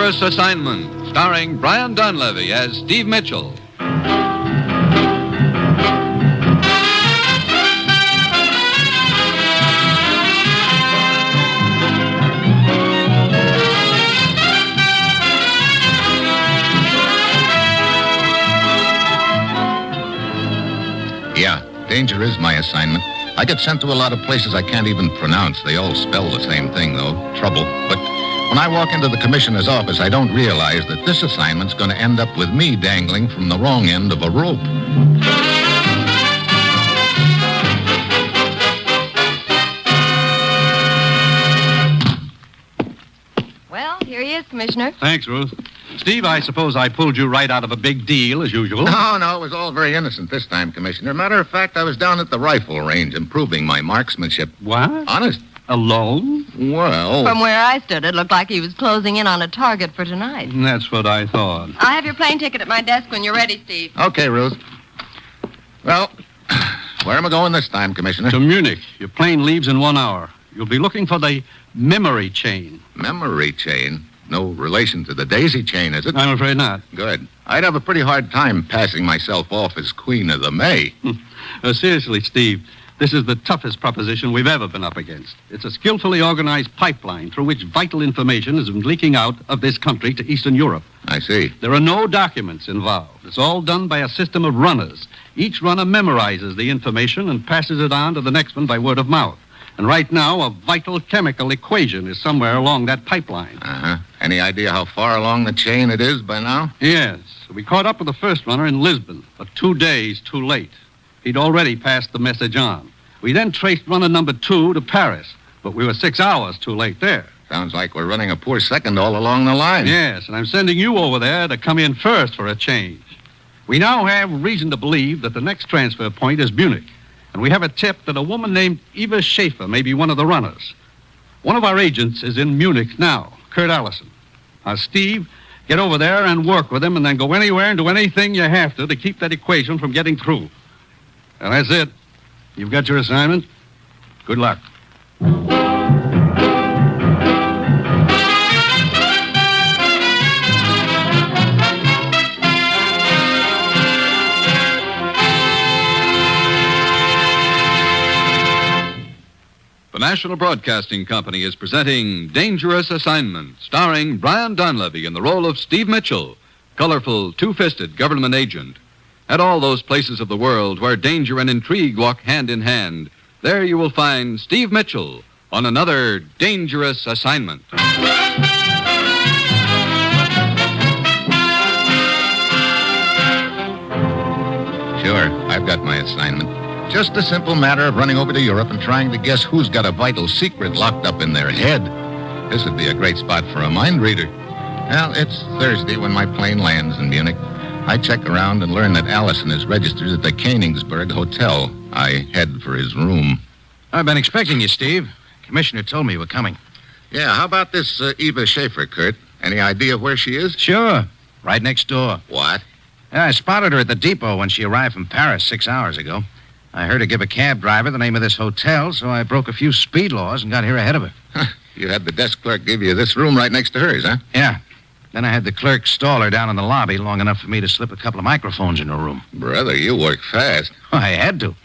Dangerous Assignment, starring Brian Donlevy as Steve Mitchell. Yeah, danger is my assignment. I get sent to a lot of places I can't even pronounce. They all spell the same thing, though, trouble. But when I walk into the commissioner's office, I don't realize that this assignment's going to end up with me dangling from the wrong end of a rope. Well, here he is, Commissioner. Thanks, Ruth. Steve, I suppose I pulled you right out of a big deal, as usual. No, it was all very innocent this time, Commissioner. Matter of fact, I was down at the rifle range improving my marksmanship. What? Honest. Alone? Well... From where I stood, it looked like he was closing in on a target for tonight. That's what I thought. I'll have your plane ticket at my desk when you're ready, Steve. Okay, Ruth. Well, where am I going this time, Commissioner? To Munich. Your plane leaves in 1 hour. You'll be looking for the memory chain. Memory chain? No relation to the daisy chain, is it? I'm afraid not. Good. I'd have a pretty hard time passing myself off as Queen of the May. Seriously, Steve, this is the toughest proposition we've ever been up against. It's a skillfully organized pipeline through which vital information is leaking out of this country to Eastern Europe. I see. There are no documents involved. It's all done by a system of runners. Each runner memorizes the information and passes it on to the next one by word of mouth. And right now, a vital chemical equation is somewhere along that pipeline. Uh-huh. Any idea how far along the chain it is by now? Yes. We caught up with the first runner in Lisbon, but 2 days too late. He'd already passed the message on. We then traced runner number 2 to Paris, but we were 6 hours too late there. Sounds like we're running a poor second all along the line. Yes, and I'm sending you over there to come in first for a change. We now have reason to believe that the next transfer point is Munich. And we have a tip that a woman named Eva Schaefer may be one of the runners. One of our agents is in Munich now, Kurt Allison. Now, Steve, get over there and work with him and then go anywhere and do anything you have to keep that equation from getting through. Well, that's it. You've got your assignment. Good luck. The National Broadcasting Company is presenting Dangerous Assignment, starring Brian Donlevy in the role of Steve Mitchell, colorful, two-fisted government agent. At all those places of the world where danger and intrigue walk hand in hand, there you will find Steve Mitchell on another Dangerous Assignment. Sure, I've got my assignment. Just a simple matter of running over to Europe and trying to guess who's got a vital secret locked up in their head. This would be a great spot for a mind reader. Well, it's Thursday when my plane lands in Munich. I check around and learn that Allison is registered at the Königsberg Hotel. I head for his room. I've been expecting you, Steve. Commissioner told me you were coming. Yeah, how about this Eva Schaefer, Kurt? Any idea where she is? Sure. Right next door. What? Yeah, I spotted her at the depot when she arrived from Paris 6 hours ago. I heard her give a cab driver the name of this hotel, so I broke a few speed laws and got here ahead of her. You had the desk clerk give you this room right next to hers, huh? Yeah. Then I had the clerk stall her down in the lobby long enough for me to slip a couple of microphones in her room. Brother, you work fast. I had to.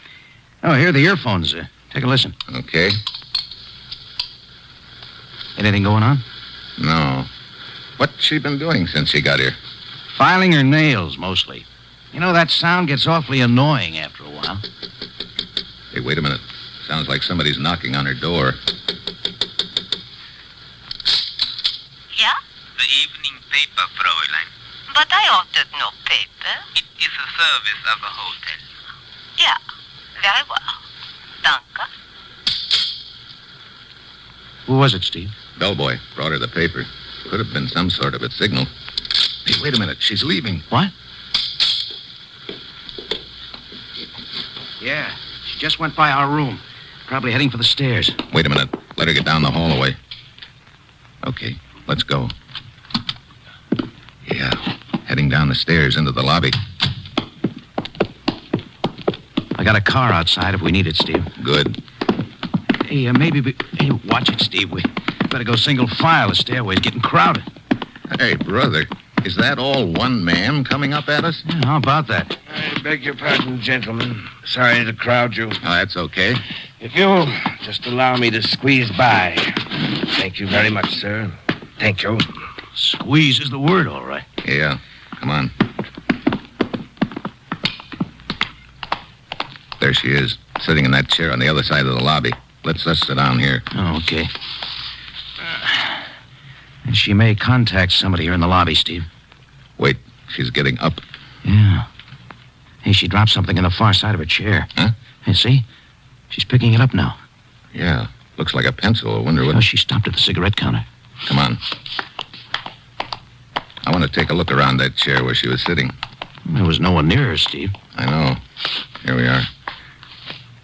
Oh, here are the earphones. Take a listen. Okay. Anything going on? No. What's she been doing since she got here? Filing her nails, mostly. You know, that sound gets awfully annoying after a while. Hey, wait a minute. Sounds like somebody's knocking on her door. Yeah? The evening paper, Fräulein. But I ordered no paper. It is a service of a hotel. Yeah, very well. Danke. Who was it, Steve? Bellboy brought her the paper. Could have been some sort of a signal. Hey, wait a minute. She's leaving. What? Yeah, she just went by our room. Probably heading for the stairs. Wait a minute. Let her get down the hallway. Okay, let's go. Yeah, heading down the stairs into the lobby. I got a car outside if we need it, Steve. Good. Hey, maybe... Hey, watch it, Steve. We better go single file. The stairway's getting crowded. Hey, brother, is that all one man coming up at us? Yeah, how about that? I beg your pardon, gentlemen. Sorry to crowd you. Oh, that's okay. If you'll just allow me to squeeze by. Thank you very much, sir. Thank you. Squeeze is the word, all right. Yeah, come on. There she is, sitting in that chair on the other side of the lobby. Let's just sit down here. Oh, okay. And she may contact somebody here in the lobby, Steve. Wait, she's getting up. Yeah. Hey, she dropped something in the far side of her chair. Huh? You see? She's picking it up now. Yeah, looks like a pencil. I wonder what... Oh, she stopped at the cigarette counter. Come on. I want to take a look around that chair where she was sitting. There was no one near her, Steve. I know. Here we are.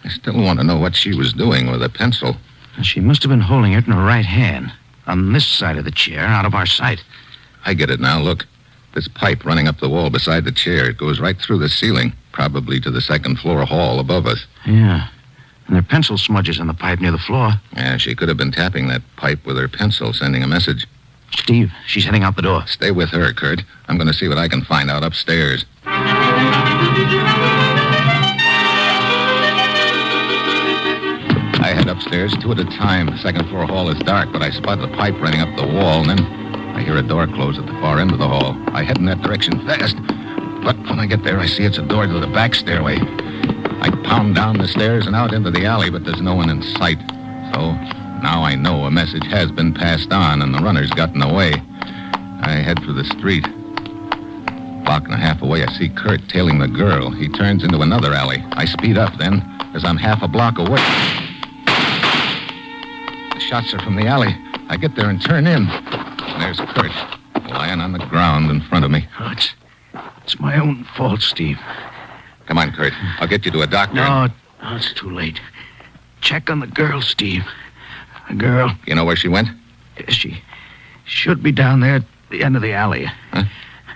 I still want to know what she was doing with a pencil. She must have been holding it in her right hand, on this side of the chair, out of our sight. I get it now. Look. This pipe running up the wall beside the chair. It goes right through the ceiling, probably to the second floor hall above us. Yeah. And there are pencil smudges on the pipe near the floor. Yeah, she could have been tapping that pipe with her pencil, sending a message. Steve, she's heading out the door. Stay with her, Kurt. I'm going to see what I can find out upstairs. I head upstairs, 2 at a time. The second floor hall is dark, but I spot the pipe running up the wall, and then I hear a door close at the far end of the hall. I head in that direction fast, but when I get there, I see it's a door to the back stairway. I pound down the stairs and out into the alley, but there's no one in sight. So now I know a message has been passed on, and the runner's gotten away. I head for the street. Block and a half away, I see Kurt tailing the girl. He turns into another alley. I speed up then, as I'm half a block away. The shots are from the alley. I get there and turn in. There's Kurt, lying on the ground in front of me. Oh, it's my own fault, Steve. Come on, Kurt. I'll get you to a doctor. No, it's too late. Check on the girl, Steve. The girl. You know where she went? She should be down there at the end of the alley. Huh?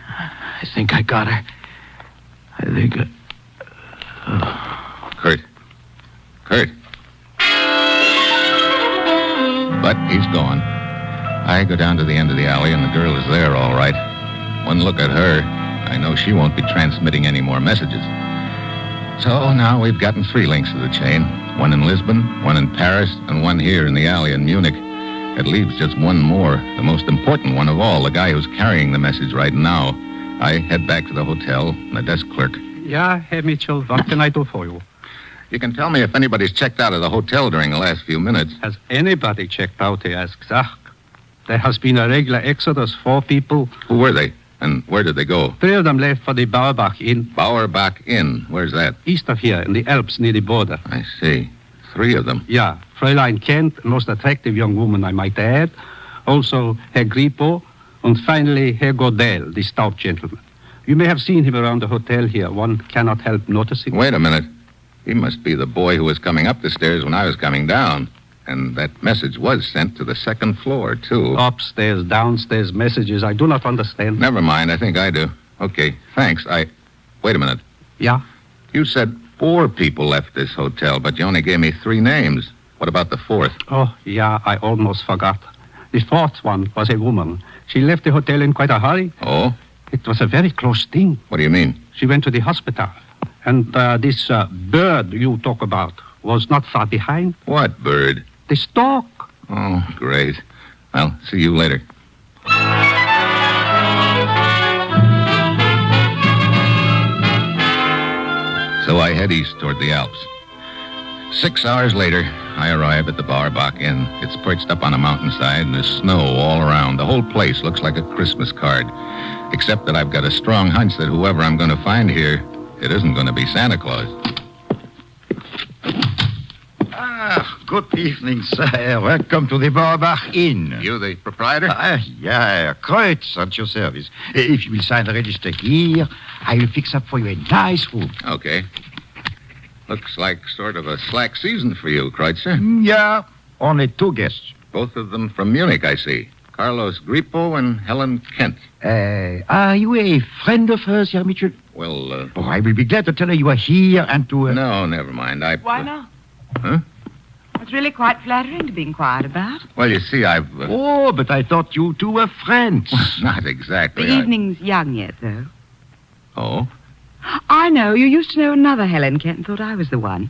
I think I got her. I think... Kurt. But he's gone. I go down to the end of the alley, and the girl is there, all right. One look at her, I know she won't be transmitting any more messages. So now we've gotten 3 links to the chain. One in Lisbon, one in Paris, and one here in the alley in Munich. It leaves just one more, the most important one of all, the guy who's carrying the message right now. I head back to the hotel, and the desk clerk. Yeah, Herr Mitchell, what can I do for you? You can tell me if anybody's checked out of the hotel during the last few minutes. Has anybody checked out, he asks. There has been a regular exodus, 4 people. Who were they? And where did they go? 3 of them left for the Bauerbach Inn. Bauerbach Inn. Where's that? East of here, in the Alps, near the border. I see. 3 of them. Yeah, Fräulein Kent, most attractive young woman, I might add. Also, Herr Grippo. And finally, Herr Godel, the stout gentleman. You may have seen him around the hotel here. One cannot help noticing. Wait a minute. He must be the boy who was coming up the stairs when I was coming down. And that message was sent to the second floor, too. Upstairs, downstairs messages. I do not understand. Never mind. I think I do. Okay, thanks. Wait a minute. Yeah? You said 4 people left this hotel, but you only gave me 3 names. What about the 4th? Oh, yeah, I almost forgot. The 4th one was a woman. She left the hotel in quite a hurry. Oh? It was a very close thing. What do you mean? She went to the hospital. And this bird you talk about was not far behind. What bird? The stork. Oh, great. Well, see you later. So I head east toward the Alps. 6 hours later, I arrive at the Bauerbach Inn. It's perched up on a mountainside, and there's snow all around. The whole place looks like a Christmas card, except that I've got a strong hunch that whoever I'm going to find here, it isn't going to be Santa Claus. Good evening, sir. Welcome to the Bauerbach Inn. You the proprietor? Yeah, Kreutz at your service. If you will sign the register here, I will fix up for you a nice room. Okay. Looks like sort of a slack season for you, Kreutzer. Yeah, only 2 guests. Both of them from Munich, I see. Carlos Grippo and Helen Kent. Are you a friend of hers, Herr Mitchell? Well, Oh, I will be glad to tell her you are here and to... No, never mind. Why not? Huh? It's really quite flattering to be inquired about. Well, you see, I've... Oh, but I thought you two were friends. Not exactly. The evening's young yet, though. Oh? I know. You used to know another Helen Kent and thought I was the one.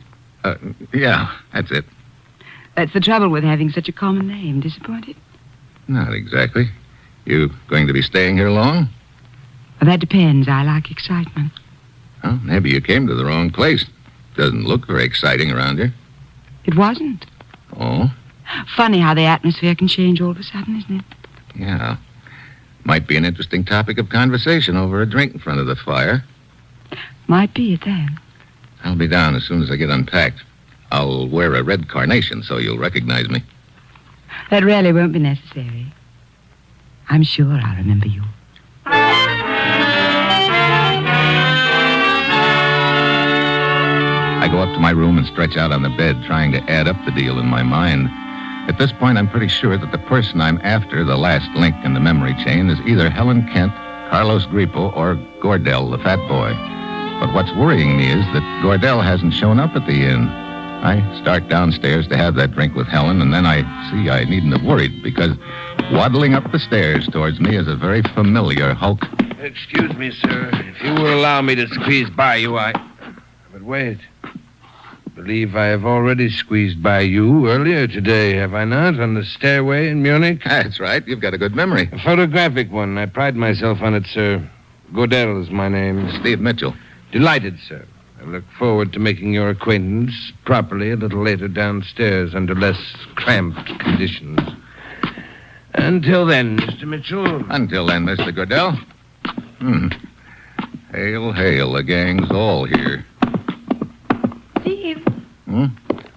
Yeah, that's it. That's the trouble with having such a common name. Disappointed? Not exactly. You going to be staying here long? Well, that depends. I like excitement. Well, maybe you came to the wrong place. Doesn't look very exciting around here. It wasn't. Oh? Funny how the atmosphere can change all of a sudden, isn't it? Yeah. Might be an interesting topic of conversation over a drink in front of the fire. Might be at that. I'll be down as soon as I get unpacked. I'll wear a red carnation so you'll recognize me. That really won't be necessary. I'm sure I'll remember you. I go up to my room and stretch out on the bed, trying to add up the deal in my mind. At this point, I'm pretty sure that the person I'm after, the last link in the memory chain, is either Helen Kent, Carlos Gripo, or Gordell, the fat boy. But what's worrying me is that Gordell hasn't shown up at the inn. I start downstairs to have that drink with Helen, and then I see I needn't have worried, because waddling up the stairs towards me is a very familiar hulk. Excuse me, sir. If you will allow me to squeeze by you, But wait. I believe I have already squeezed by you earlier today, have I not, on the stairway in Munich? That's right. You've got a good memory. A photographic one. I pride myself on it, sir. Gordell is my name. Steve Mitchell. Delighted, sir. I look forward to making your acquaintance properly a little later downstairs under less cramped conditions. Until then, Mr. Mitchell. Until then, Mr. Gordell. Hail, hail, the gang's all here. Steve.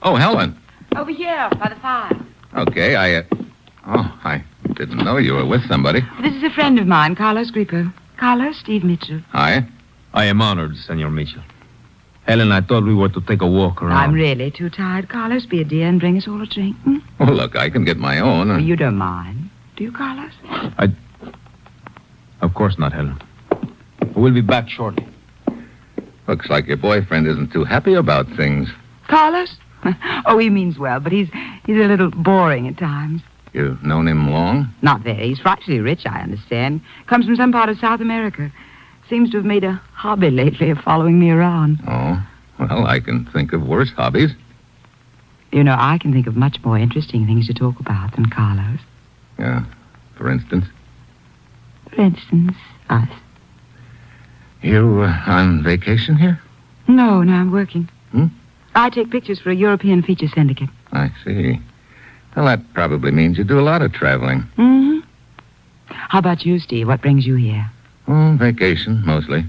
Oh, Helen. Over here, by the fire. Okay, I didn't know you were with somebody. This is a friend of mine, Carlos Gripo. Carlos, Steve Mitchell. Hi. I am honored, Senor Mitchell. Helen, I thought we were to take a walk around. I'm really too tired. Carlos, be a dear and bring us all a drink. Well, look, I can get my own. Well, you don't mind. Do you, Carlos? Of course not, Helen. We'll be back shortly. Looks like your boyfriend isn't too happy about things. Carlos? Oh, he means well, but he's a little boring at times. You've known him long? Not very. He's frightfully rich, I understand. Comes from some part of South America. Seems to have made a hobby lately of following me around. Oh, well, I can think of worse hobbies. You know, I can think of much more interesting things to talk about than Carlos. Yeah, for instance? For instance, us. You on vacation here? No, I'm working. I take pictures for a European feature syndicate. I see. Well, that probably means you do a lot of traveling. Mm-hmm. How about you, Steve? What brings you here? Oh, vacation, mostly.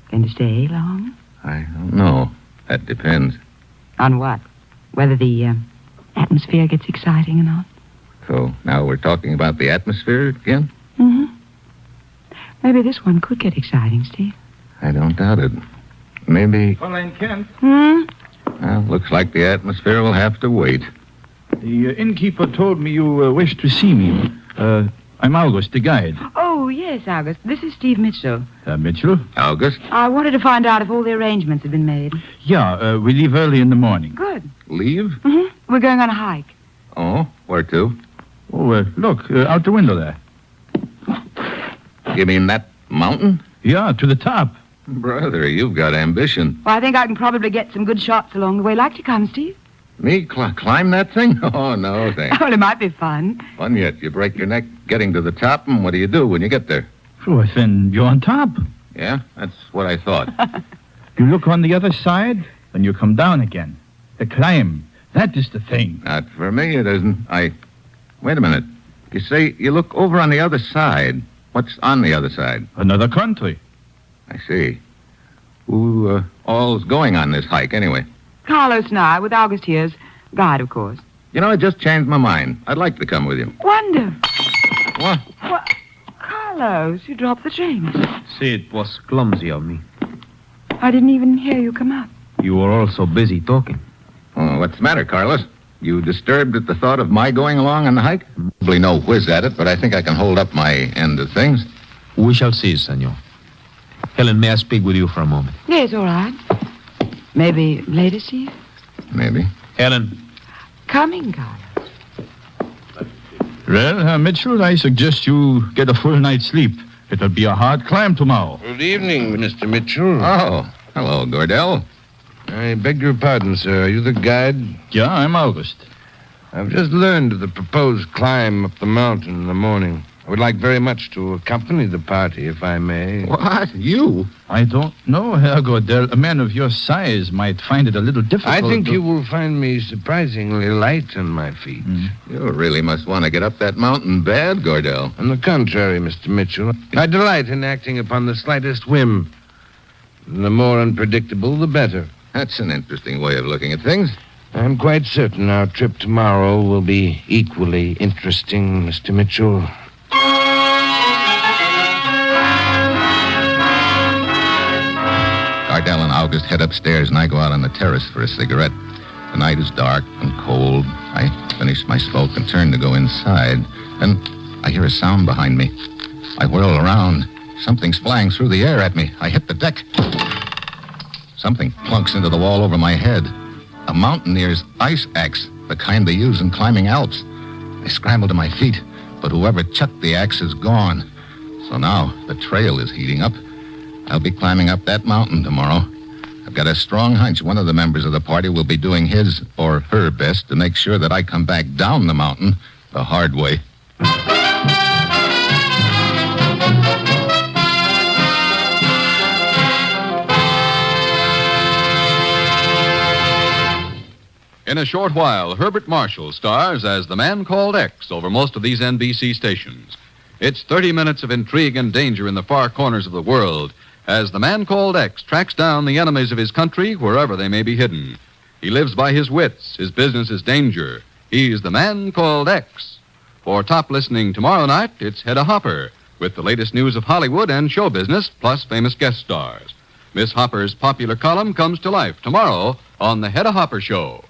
Going to stay long? I don't know. That depends. On what? Whether the atmosphere gets exciting or not? So now we're talking about the atmosphere again? Mm-hmm. Maybe this one could get exciting, Steve. I don't doubt it. Maybe... Fräulein Kent. Well, looks like the atmosphere will have to wait. The innkeeper told me you wished to see me. I'm August, the guide. Oh, yes, August. This is Steve Mitchell. Mitchell? August? I wanted to find out if all the arrangements had been made. Yeah, we leave early in the morning. Good. Leave? Mm-hmm. We're going on a hike. Oh, where to? Oh, look, out the window there. You mean that mountain? Yeah, to the top. Brother, you've got ambition. Well, I think I can probably get some good shots along the way. Like to come, Steve? Me climb that thing? Oh, no, thanks. Well, it might be fun. Fun yet. You break your neck getting to the top, and what do you do when you get there? Well, then you're on top. Yeah, that's what I thought. You look on the other side, then you come down again. The climb, that is the thing. Not for me, it isn't. Wait a minute. You say you look over on the other side. What's on the other side? Another country. I see. Who all's going on this hike, anyway? Carlos and I, with August here's guide, of course. You know, I just changed my mind. I'd like to come with you. Wonder. What? Carlos, you dropped the drink. See, it was clumsy of me. I didn't even hear you come up. You were all so busy talking. Oh, what's the matter, Carlos? You disturbed at the thought of my going along on the hike? Probably no whiz at it, but I think I can hold up my end of things. We shall see, senor. Helen, may I speak with you for a moment? Yes, all right. Maybe later, Steve? Maybe. Helen, coming, Carlos. Well, Herr Mitchell, I suggest you get a full night's sleep. It'll be a hard climb tomorrow. Good evening, Mr. Mitchell. Oh, hello, Gordell. I beg your pardon, sir. Are you the guide? Yeah, I'm August. I've just learned of the proposed climb up the mountain in the morning. I would like very much to accompany the party, if I may. What? You? I don't know, Herr Gordell. A man of your size might find it a little difficult. I think you will find me surprisingly light on my feet. You really must want to get up that mountain bad, Gordell. On the contrary, Mr. Mitchell, I delight in acting upon the slightest whim. The more unpredictable, the better. That's an interesting way of looking at things. I'm quite certain our trip tomorrow will be equally interesting, Mr. Mitchell. Gardell and August head upstairs, and I go out on the terrace for a cigarette. The night is dark and cold. I finish my smoke and turn to go inside. Then I hear a sound behind me. I whirl around. Something's flying through the air at me. I hit the deck. Something plunks into the wall over my head. A mountaineer's ice axe, the kind they use in climbing Alps. I scramble to my feet, but whoever chucked the axe is gone. So now the trail is heating up. I'll be climbing up that mountain tomorrow. I've got a strong hunch one of the members of the party will be doing his or her best to make sure that I come back down the mountain the hard way. In a short while, Herbert Marshall stars as the man called X over most of these NBC stations. It's 30 minutes of intrigue and danger in the far corners of the world as the man called X tracks down the enemies of his country wherever they may be hidden. He lives by his wits. His business is danger. He's the man called X. For top listening tomorrow night, it's Hedda Hopper with the latest news of Hollywood and show business, plus famous guest stars. Miss Hopper's popular column comes to life tomorrow on the Hedda Hopper Show.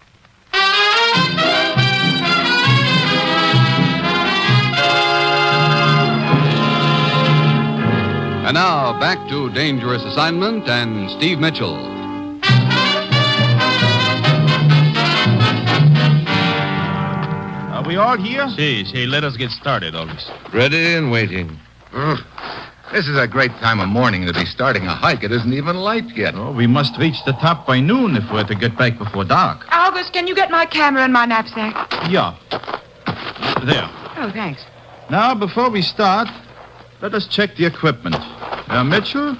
And now, back to Dangerous Assignment and Steve Mitchell. Are we all here? See, let us get started, August. Ready and waiting. This is a great time of morning to be starting a hike. It isn't even light yet. Oh, we must reach the top by noon if we're to get back before dark. August, can you get my camera and my knapsack? Yeah. There. Oh, thanks. Now, before we start, let us check the equipment. Mitchell?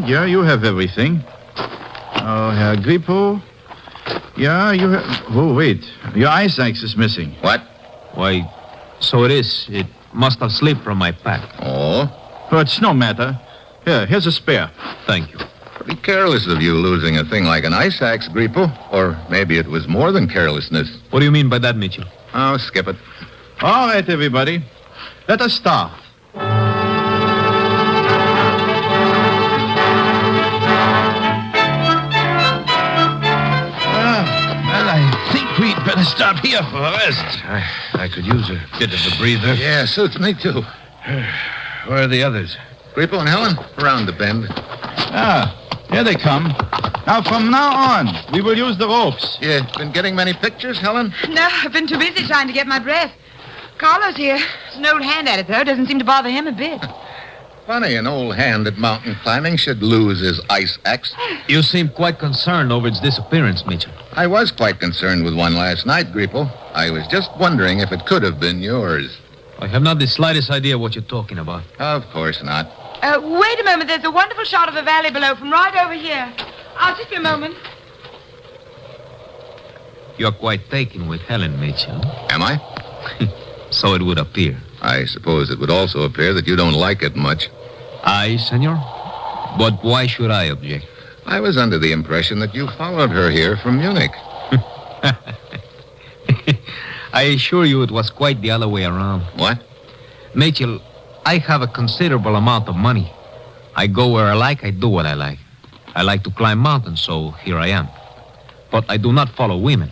Yeah, you have everything. Oh, Herr Grippo? Yeah, you have... Oh, wait. Your ice axe is missing. What? Why, so it is. It must have slipped from my pack. Oh? Oh, it's no matter. Here's a spare. Thank you. Pretty careless of you losing a thing like an ice axe, Grippo. Or maybe it was more than carelessness. What do you mean by that, Mitchell? Oh, skip it. All right, everybody. Let us start. I think we'd better stop here for a rest. I could use a bit of a breather. Yeah, suits me too. Where are the others? Grippo and Helen, around the bend. Here they come. Now, from now on, we will use the ropes. You been getting many pictures, Helen? No, I've been too busy trying to get my breath. Carlos here. He's an old hand at it, though. Doesn't seem to bother him a bit. Funny, an old hand at mountain climbing should lose his ice axe. You seem quite concerned over its disappearance, Mitchell. I was quite concerned with one last night, Grippo. I was just wondering if it could have been yours. I have not the slightest idea what you're talking about. Of course not. Wait a moment. There's a wonderful shot of the valley below from right over here. I'll just be a moment. You're quite taken with Helen, Mitchell. Am I? So it would appear. I suppose it would also appear that you don't like it much. I, senor? But why should I object? I was under the impression that you followed her here from Munich. I assure you it was quite the other way around. What? Mitchell, I have a considerable amount of money. I go where I like, I do what I like. I like to climb mountains, so here I am. But I do not follow women.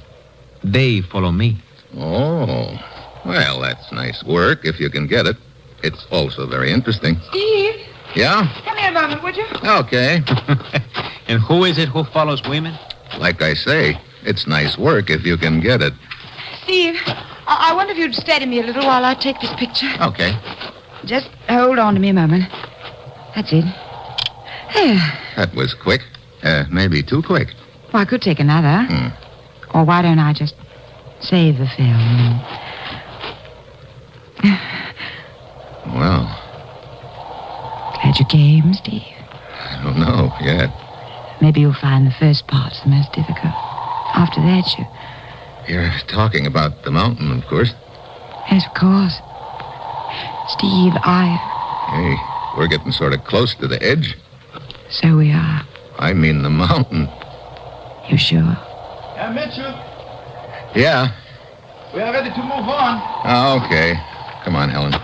They follow me. Oh. Well, that's nice work, if you can get it. It's also very interesting. Steve, Yeah? come here a moment, would you? Okay. And who is it who follows women? Like I say, It's nice work if you can get it. Steve, I wonder if you'd steady me a little while I take this picture. Okay. Just hold on to me a moment. That's it. There. That was quick. Maybe too quick. Well, I could take another. Or why don't I just save the film? Well, Glad you came, Steve. I don't know yet. Maybe you'll find the first part's the most difficult. After that, You're talking about the mountain, of course. Yes, of course. Steve, Hey, we're getting sort of close to the edge. So we are. I mean the mountain. You sure? Yeah, Mitchell, Yeah. we are ready to move on. Okay. Come on, Helen.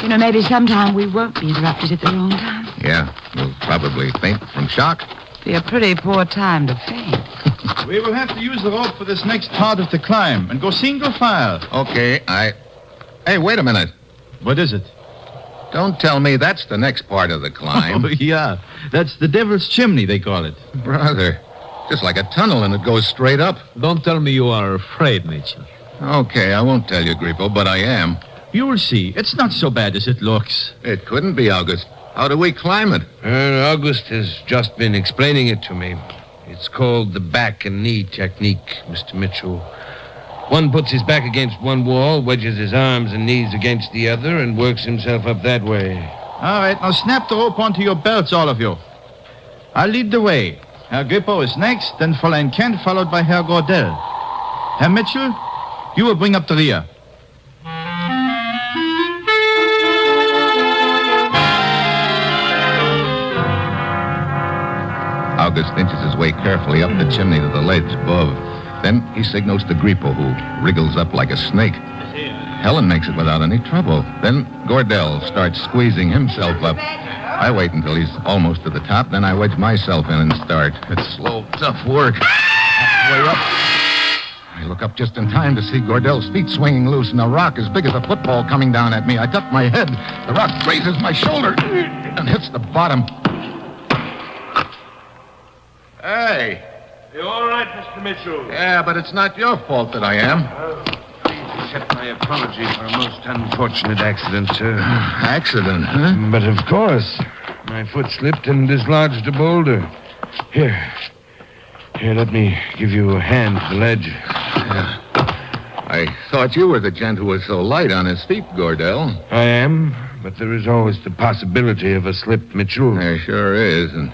You know, maybe sometime we won't be interrupted at the wrong time. Yeah, we'll probably faint from shock. Be a pretty poor time to faint. We will have to use the rope for this next part of the climb and go single file. Okay, Hey, wait a minute. What is it? Don't tell me that's the next part of the climb. Oh, yeah. That's the Devil's Chimney, they call it. Brother, just like a tunnel and it goes straight up. Don't tell me you are afraid, Mitchell. Okay, I won't tell you, Grippo, but I am. You will see. It's not so bad as it looks. It couldn't be, August. How do we climb it? August has just been explaining it to me. It's called the back and knee technique, Mr. Mitchell. One puts his back against one wall, wedges his arms and knees against the other, and works himself up that way. All right, now snap the rope onto your belts, all of you. I'll lead the way. Herr Grippo is next, then Fräulein Kent, followed by Herr Gordel. Herr Mitchell, you will bring up the rear. August inches his way carefully up the chimney to the ledge above. Then he signals to Grippo, who wriggles up like a snake. Helen makes it without any trouble. Then Gordel starts squeezing himself up. I wait until he's almost to the top, then I wedge myself in and start. It's slow, tough work. Halfway up. I look up just in time to see Gordel's feet swinging loose and a rock as big as a football coming down at me. I duck my head. The rock grazes my shoulder and hits the bottom. Hey. You all right, Mr. Mitchell? Yeah, but it's not your fault that I am. Please accept my apology for a most unfortunate accident, sir. Accident, huh? But of course. My foot slipped and dislodged a boulder. Here, let me give you a hand to the ledge. Yeah. I thought you were the gent who was so light on his feet, Gordel. I am, but there is always the possibility of a slip, Mitchell. There sure is, and...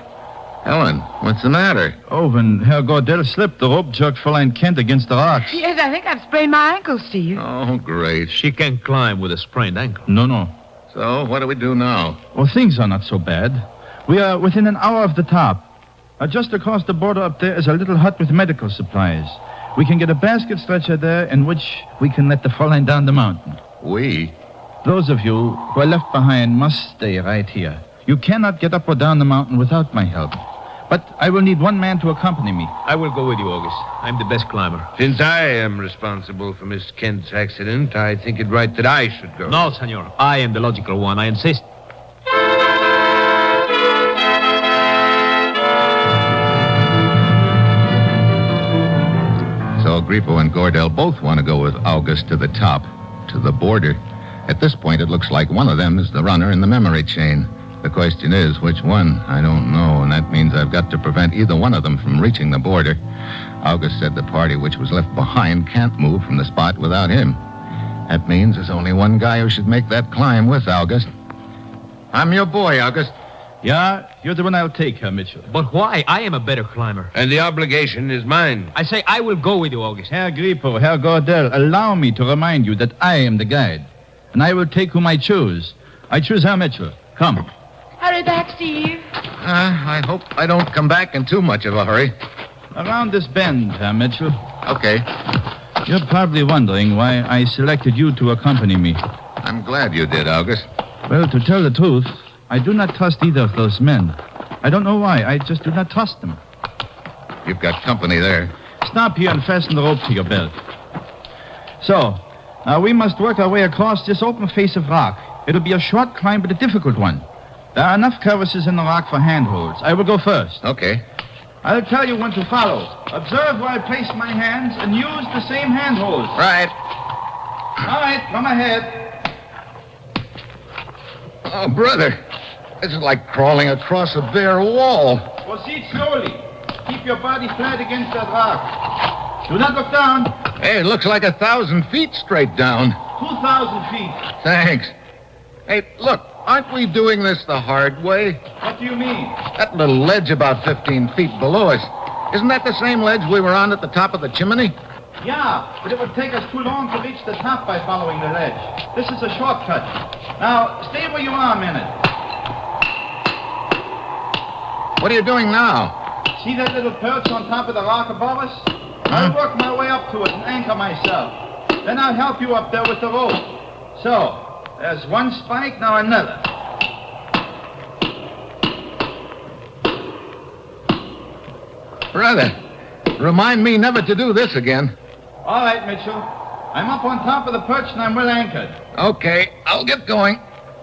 Helen, what's the matter? Oh, when Herr Gordel slipped, the rope jerked Fräulein Kent against the rocks. Yes, I think I've sprained my ankle, Steve. Oh, great. She can't climb with a sprained ankle. No. So, what do we do now? Well, things are not so bad. We are within an hour of the top. Just across the border up there is a little hut with medical supplies. We can get a basket stretcher there in which we can let the Fräulein down the mountain. We? Those of you who are left behind must stay right here. You cannot get up or down the mountain without my help. But I will need one man to accompany me. I will go with you, August. I'm the best climber. Since I am responsible for Miss Kent's accident, I think it right that I should go. No, senor. I am the logical one. I insist. So Grippo and Gordel both want to go with August to the top, to the border. At this point, it looks like one of them is the runner in the memory chain. The question is, which one? I don't know, and that means I've got to prevent either one of them from reaching the border. August said the party which was left behind can't move from the spot without him. That means there's only one guy who should make that climb with August. I'm your boy, August. Yeah, you're the one I'll take, Herr Mitchell. But why? I am a better climber. And the obligation is mine. I say I will go with you, August. Herr Grippo, Herr Gordel, allow me to remind you that I am the guide. And I will take whom I choose. I choose Herr Mitchell. Come. Hurry back, Steve. I hope I don't come back in too much of a hurry. Around this bend, Herr Mitchell. Okay. You're probably wondering why I selected you to accompany me. I'm glad you did, August. Well, to tell the truth, I do not trust either of those men. I don't know why. I just do not trust them. You've got company there. Stop here and fasten the rope to your belt. So, now we must work our way across this open face of rock. It'll be a short climb, but a difficult one. There are enough crevices in the rock for handholds. I will go first. Okay. I'll tell you when to follow. Observe where I place my hands and use the same handholds. Right. All right, come ahead. Oh, brother. This is like crawling across a bare wall. Proceed slowly. Keep your body flat against that rock. Do not look down. Hey, it looks like 1,000 feet straight down. 2,000 feet. Thanks. Hey, look, aren't we doing this the hard way? What do you mean? That little ledge about 15 feet below us. Isn't that the same ledge we were on at the top of the chimney? Yeah, but it would take us too long to reach the top by following the ledge. This is a shortcut. Now, stay where you are a minute. What are you doing now? See that little perch on top of the rock above us? I'll work my way up to it and anchor myself. Then I'll help you up there with the rope. So, there's one spike, now another. Brother, remind me never to do this again. All right, Mitchell. I'm up on top of the perch and I'm well anchored. Okay, I'll get going.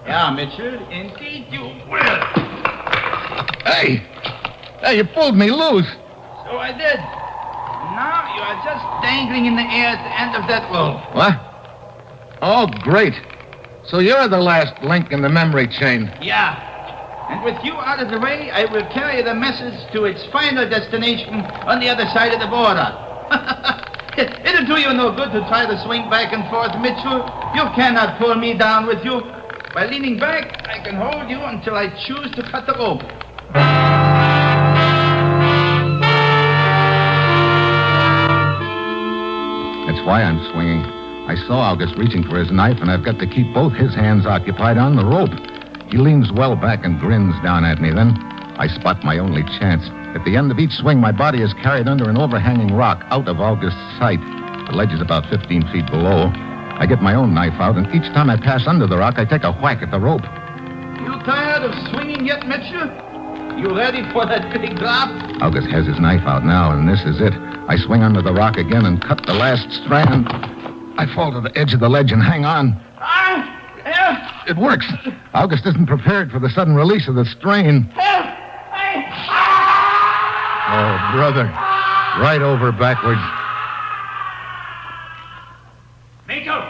Yeah, Mitchell, indeed you will. Hey, you pulled me loose. So I did. Now you are just dangling in the air at the end of that rope. What? Oh, great. So you're the last link in the memory chain. Yeah. And with you out of the way, I will carry the message to its final destination on the other side of the border. It'll do you no good to try to swing back and forth, Mitchell. You cannot pull me down with you. By leaning back, I can hold you until I choose to cut the rope. That's why I'm swinging. I saw August reaching for his knife, and I've got to keep both his hands occupied on the rope. He leans well back and grins down at me. Then I spot my only chance. At the end of each swing, my body is carried under an overhanging rock out of August's sight. The ledge is about 15 feet below. I get my own knife out, and each time I pass under the rock, I take a whack at the rope. You tired of swinging yet, Mitchell? You ready for that big drop? August has his knife out now, and this is it. I swing under the rock again and cut the last strand. I fall to the edge of the ledge and hang on. It works. August isn't prepared for the sudden release of the strain. Oh, brother. Right over backwards. Mitchell!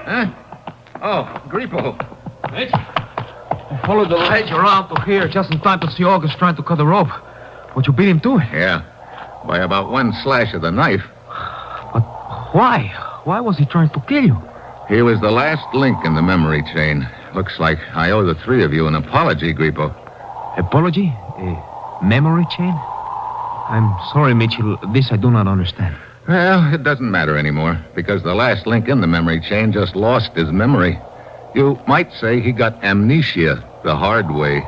Huh? Oh, Grippo. Mitchell? I followed the ledge around to here just in time to see August trying to cut the rope. Would you beat him to it? Yeah. By about one slash of the knife. But why? Why was he trying to kill you? He was the last link in the memory chain. Looks like I owe the three of you an apology, Grippo. Apology? A memory chain? I'm sorry, Mitchell. This I do not understand. Well, it doesn't matter anymore, because the last link in the memory chain just lost his memory. You might say he got amnesia the hard way.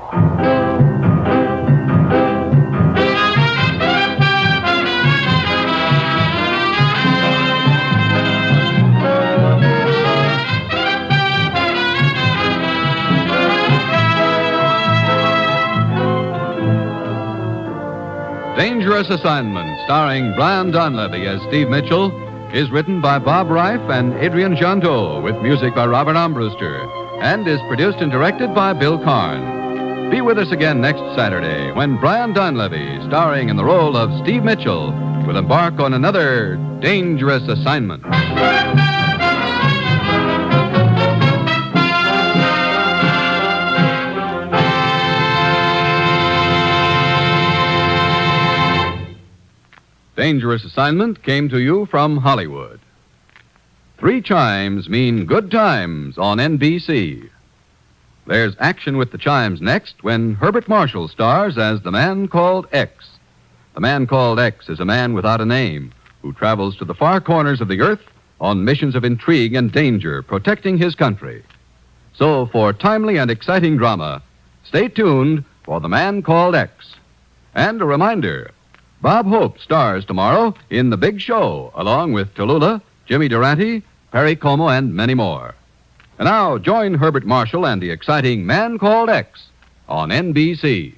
Dangerous Assignment, starring Brian Donlevy as Steve Mitchell, is written by Bob Reif and Adrian Jonto, with music by Robert Armbruster, and is produced and directed by Bill Karn. Be with us again next Saturday when Brian Donlevy, starring in the role of Steve Mitchell, will embark on another dangerous assignment. Dangerous Assignment came to you from Hollywood. 3 chimes mean good times on NBC. There's action with the chimes next when Herbert Marshall stars as the Man Called X. The Man Called X is a man without a name who travels to the far corners of the earth on missions of intrigue and danger, protecting his country. So for timely and exciting drama, stay tuned for The Man Called X. And a reminder, Bob Hope stars tomorrow in The Big Show, along with Tallulah, Jimmy Durante, Perry Como, and many more. And now, join Herbert Marshall and the exciting Man Called X on NBC.